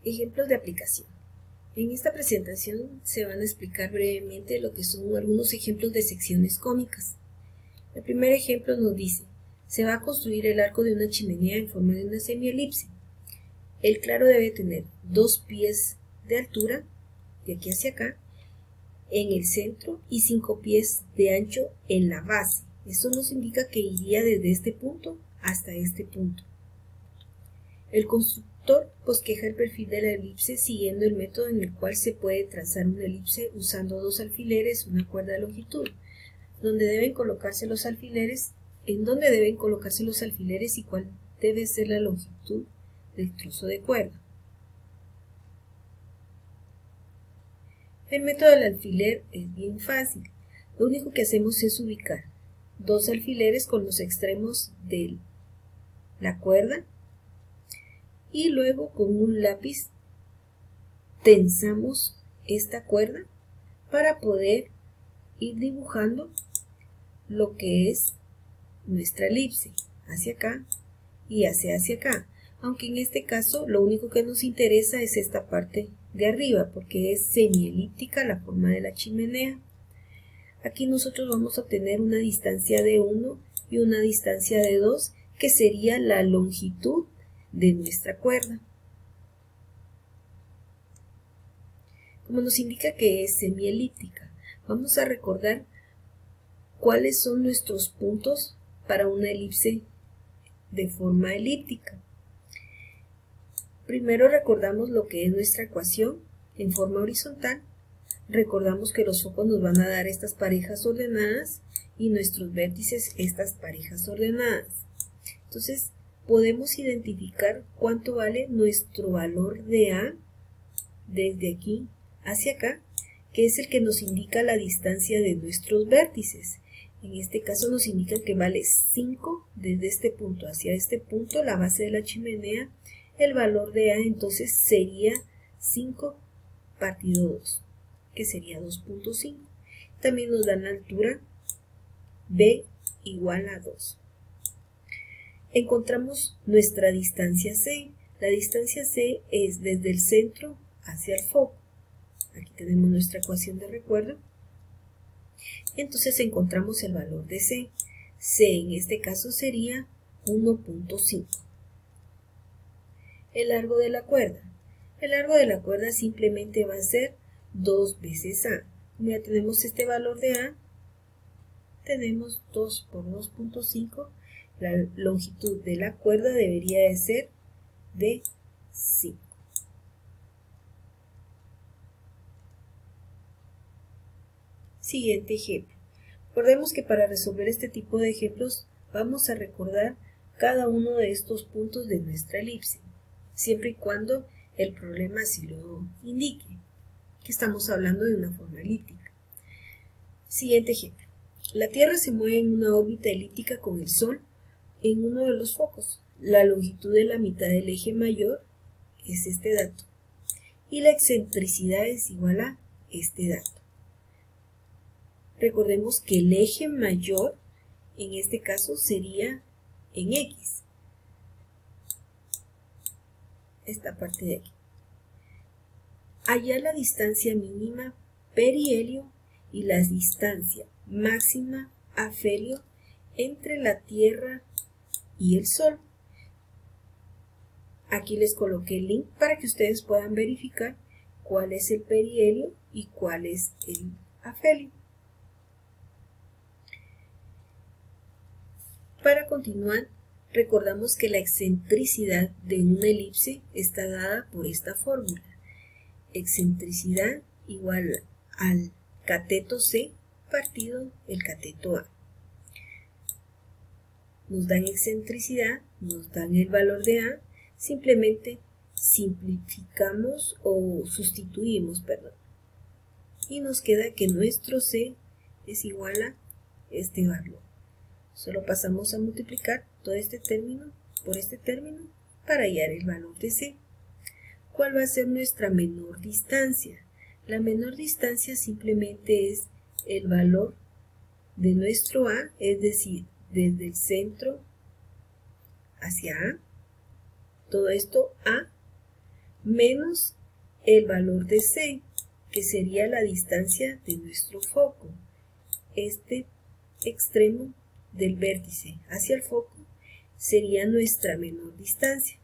Ejemplos de aplicación. En esta presentación se van a explicar brevemente lo que son algunos ejemplos de secciones cónicas. El primer ejemplo nos dice, se va a construir el arco de una chimenea en forma de una semielipse. El claro debe tener 2 pies de altura, de aquí hacia acá, en el centro y 5 pies de ancho en la base. Esto nos indica que iría desde este punto hasta este punto. El constructor bosqueja el perfil de la elipse siguiendo el método en el cual se puede trazar una elipse usando 2 alfileres, una cuerda de longitud, en dónde deben colocarse los alfileres y cuál debe ser la longitud del trozo de cuerda. El método del alfiler es bien fácil. Lo único que hacemos es ubicar 2 alfileres con los extremos de la cuerda y luego con un lápiz tensamos esta cuerda para poder ir dibujando lo que es nuestra elipse hacia acá y hacia acá, aunque en este caso lo único que nos interesa es esta parte de arriba porque es semielíptica la forma de la chimenea. Aquí nosotros vamos a obtener una distancia de 1 y una distancia de 2 que sería la longitud de nuestra cuerda. Como nos indica que es semielíptica, vamos a recordar cuáles son nuestros puntos para una elipse de forma elíptica. Primero recordamos lo que es nuestra ecuación en forma horizontal. Recordamos que los focos nos van a dar estas parejas ordenadas y nuestros vértices estas parejas ordenadas. Entonces podemos identificar cuánto vale nuestro valor de A desde aquí hacia acá, que es el que nos indica la distancia de nuestros vértices. En este caso nos indica que vale 5 desde este punto hacia este punto, la base de la chimenea. El valor de A entonces sería 5 partido 2, que sería 2.5. También nos dan la altura B igual a 2. Encontramos nuestra distancia C. La distancia C es desde el centro hacia el foco. Aquí tenemos nuestra ecuación de recuerdo. Entonces encontramos el valor de C. C en este caso sería 1.5. El largo de la cuerda. El largo de la cuerda simplemente va a ser 2 veces A. Como ya tenemos este valor de A, tenemos 2 por 2.5. La longitud de la cuerda debería de ser de 5. Siguiente ejemplo. Recordemos que para resolver este tipo de ejemplos vamos a recordar cada uno de estos puntos de nuestra elipse, siempre y cuando el problema así lo indique, que estamos hablando de una forma elíptica. Siguiente ejemplo. La Tierra se mueve en una órbita elíptica con el Sol en uno de los focos. La longitud de la mitad del eje mayor es este dato y la excentricidad es igual a este dato. Recordemos que el eje mayor en este caso sería en X, esta parte de aquí. Hallar la distancia mínima perihelio y la distancia máxima afelio entre la Tierra y el Sol. Aquí les coloqué el link para que ustedes puedan verificar cuál es el perihelio y cuál es el afelio. Para continuar, recordamos que la excentricidad de una elipse está dada por esta fórmula. Excentricidad igual al cateto C partido el cateto A. Nos dan excentricidad, nos dan el valor de A, simplemente simplificamos o sustituimos, y nos queda que nuestro C es igual a este valor. Solo pasamos a multiplicar todo este término por este término para hallar el valor de C. ¿Cuál va a ser nuestra menor distancia? La menor distancia simplemente es el valor de nuestro A, es decir, desde el centro hacia A, todo esto A, menos el valor de C, que sería la distancia de nuestro foco. Este extremo del vértice hacia el foco sería nuestra menor distancia.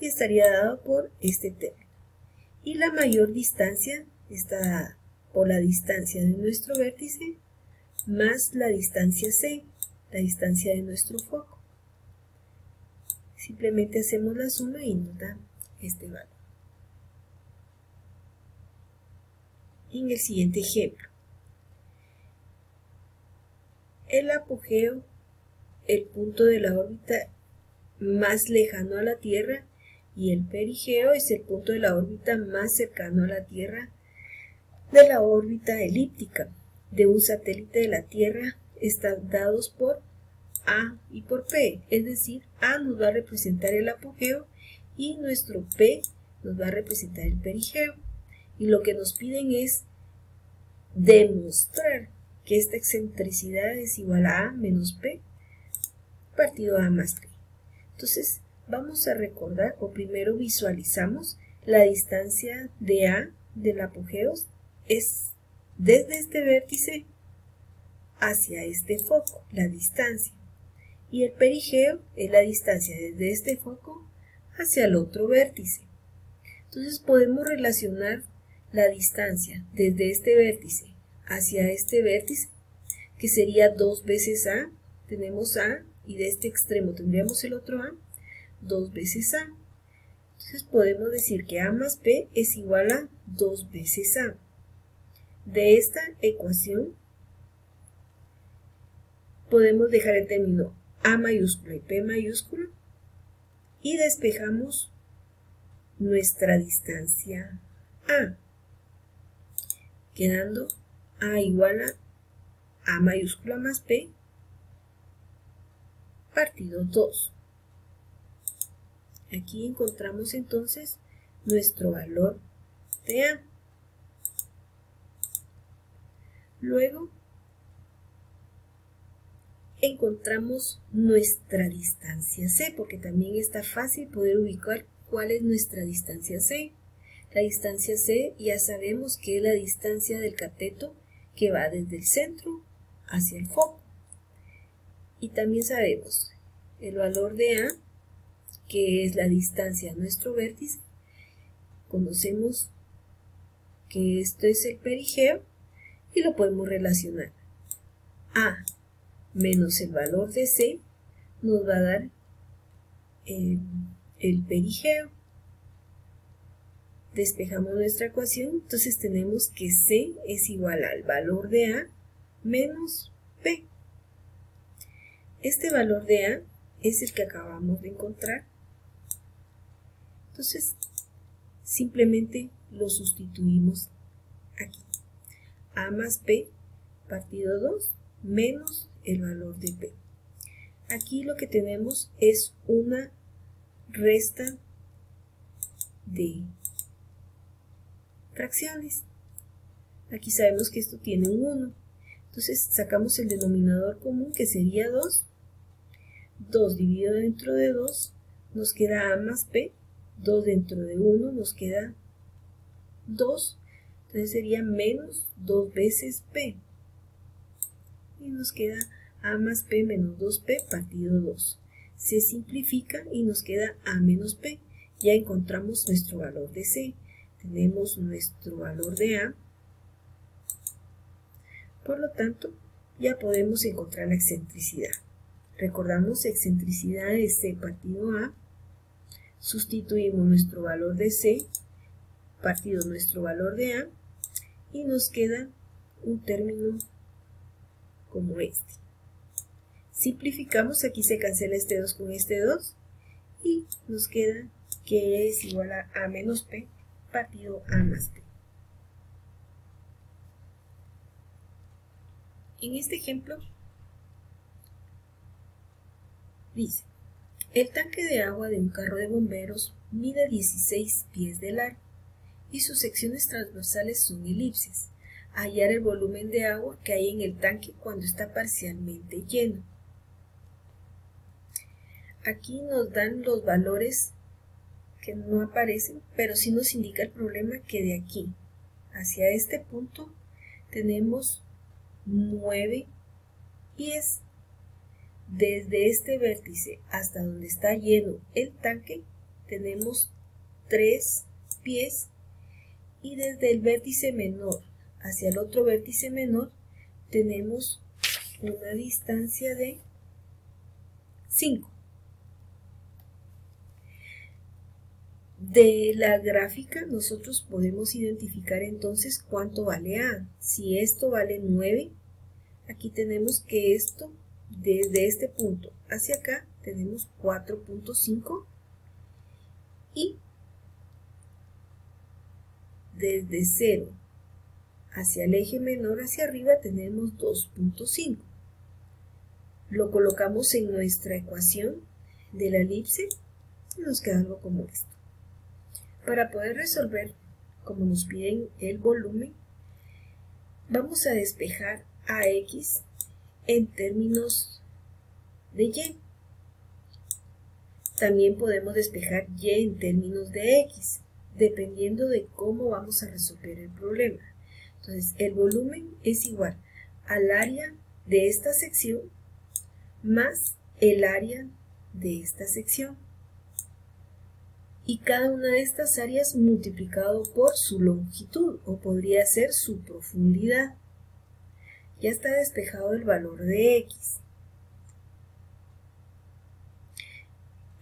Y estaría dado por este término. Y la mayor distancia está dada por la distancia de nuestro vértice más la distancia C, la distancia de nuestro foco. Simplemente hacemos la suma y nos da este valor. En el siguiente ejemplo, el apogeo, el punto de la órbita más lejano a la Tierra, y el perigeo es el punto de la órbita más cercano a la Tierra de la órbita elíptica de un satélite de la Tierra, están dados por A y por P, es decir, A nos va a representar el apogeo y nuestro P nos va a representar el perigeo. Y lo que nos piden es demostrar que esta excentricidad es igual a A menos P partido A más P. Entonces vamos a recordar, o primero visualizamos la distancia de A del apogeo es desde este vértice hacia este foco, la distancia. Y el perigeo es la distancia desde este foco hacia el otro vértice. Entonces podemos relacionar la distancia desde este vértice hacia este vértice, que sería 2 veces A. Tenemos A y de este extremo tendríamos el otro A, 2 veces A. Entonces podemos decir que A más P es igual a 2 veces A. De esta ecuación podemos dejar el término A mayúscula y P mayúscula y despejamos nuestra distancia A, quedando A igual a mayúscula más P partido 2. Aquí encontramos entonces nuestro valor de A. Luego encontramos nuestra distancia C, porque también está fácil poder ubicar cuál es nuestra distancia C. La distancia C ya sabemos que es la distancia del cateto que va desde el centro hacia el foco. Y también sabemos el valor de A, que es la distancia a nuestro vértice. Conocemos que esto es el perigeo y lo podemos relacionar. A menos el valor de C nos va a dar el perigeo. Despejamos nuestra ecuación, entonces tenemos que C es igual al valor de A menos P. Este valor de A es el que acabamos de encontrar. Entonces, simplemente lo sustituimos aquí. A más P partido 2 menos el valor de P. Aquí lo que tenemos es una resta de fracciones. Aquí sabemos que esto tiene un 1. Entonces sacamos el denominador común, que sería 2. 2 dividido dentro de 2 nos queda A más P. 2 dentro de 1 nos queda 2. Entonces sería menos 2 veces P. Y nos queda A más P menos 2P partido 2. Se simplifica y nos queda A menos P. Ya encontramos nuestro valor de C. Tenemos nuestro valor de A. Por lo tanto, ya podemos encontrar la excentricidad. Recordamos, excentricidad de C partido A. Sustituimos nuestro valor de C partido nuestro valor de A. Y nos queda un término como este. Simplificamos, aquí se cancela este 2 con este 2 y nos queda que es igual a A menos P partido A más P. En este ejemplo dice, el tanque de agua de un carro de bomberos mide 16 pies de largo y sus secciones transversales son elipses. Hallar el volumen de agua que hay en el tanque cuando está parcialmente lleno. aquí nos dan los valores que no aparecen, pero sí nos indica el problema que de aquí hacia este punto tenemos 9 pies. Desde este vértice hasta donde está lleno el tanque tenemos 3 pies, y desde el vértice menor hacia el otro vértice menor tenemos una distancia de 5. De la gráfica nosotros podemos identificar entonces cuánto vale A. Si esto vale 9, aquí tenemos que esto desde este punto hacia acá tenemos 4.5, y desde 0 hacia el eje menor hacia arriba tenemos 2.5. Lo colocamos en nuestra ecuación de la elipse y nos queda algo como esto. Para poder resolver, como nos piden el volumen, vamos a despejar a X en términos de Y. También podemos despejar Y en términos de X, dependiendo de cómo vamos a resolver el problema. Entonces, el volumen es igual al área de esta sección más el área de esta sección, y cada una de estas áreas multiplicado por su longitud, o podría ser su profundidad. Ya está despejado el valor de X.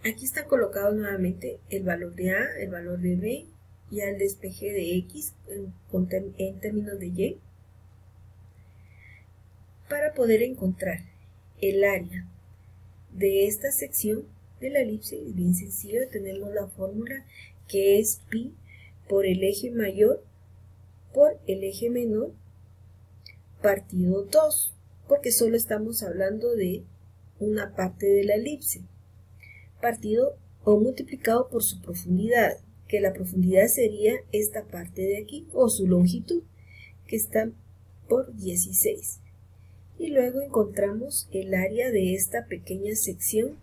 Aquí está colocado nuevamente el valor de A, el valor de B, y el despeje de X en términos de Y. Para poder encontrar el área de esta sección de la elipse es bien sencillo. Tenemos la fórmula que es pi por el eje mayor por el eje menor partido 2, porque solo estamos hablando de una parte de la elipse, partido o multiplicado por su profundidad, que la profundidad sería esta parte de aquí, o su longitud, que está por 16. Y luego encontramos el área de esta pequeña sección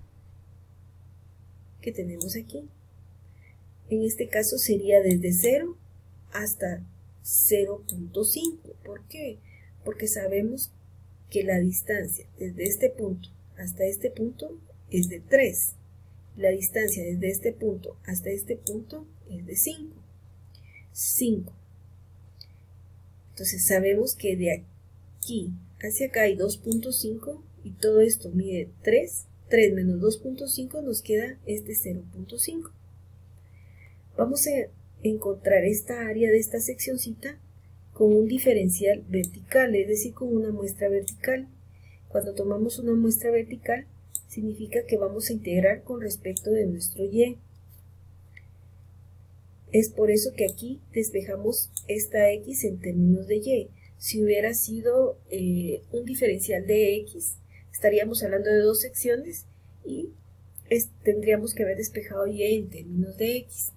que tenemos aquí. En este caso sería desde 0 hasta 0.5. ¿Por qué? Porque sabemos que la distancia desde este punto hasta este punto es de 3. La distancia desde este punto hasta este punto es de 5. 5. Entonces sabemos que de aquí hacia acá hay 2.5 y todo esto mide 3. 3 menos 2.5 nos queda este 0.5. Vamos a encontrar esta área de esta seccioncita con un diferencial vertical, es decir, con una muestra vertical. Cuando tomamos una muestra vertical, significa que vamos a integrar con respecto de nuestro Y. Es por eso que aquí despejamos esta X en términos de Y. Si hubiera sido un diferencial de X, estaríamos hablando de dos secciones y tendríamos que haber despejado Y en términos de X.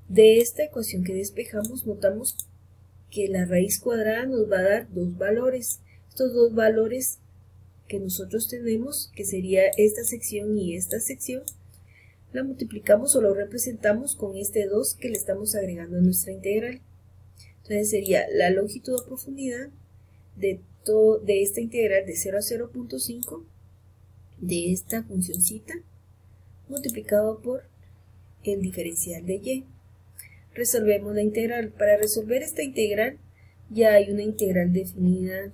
De esta ecuación que despejamos, notamos que la raíz cuadrada nos va a dar dos valores. Estos dos valores que nosotros tenemos, que sería esta sección y esta sección, la multiplicamos o lo representamos con este 2 que le estamos agregando a nuestra integral. Entonces sería la longitud o profundidad de esta integral de 0 a 0.5 de esta funcioncita multiplicado por el diferencial de Y. Resolvemos la integral. Para resolver esta integral ya hay una integral definida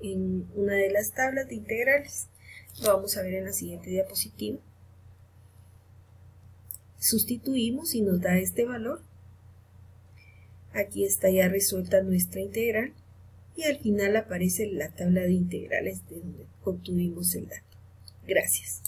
en una de las tablas de integrales. Lo vamos a ver en la siguiente diapositiva. Sustituimos y nos da este valor. Aquí está ya resuelta nuestra integral y al final aparece la tabla de integrales de donde obtuvimos el dato. Gracias.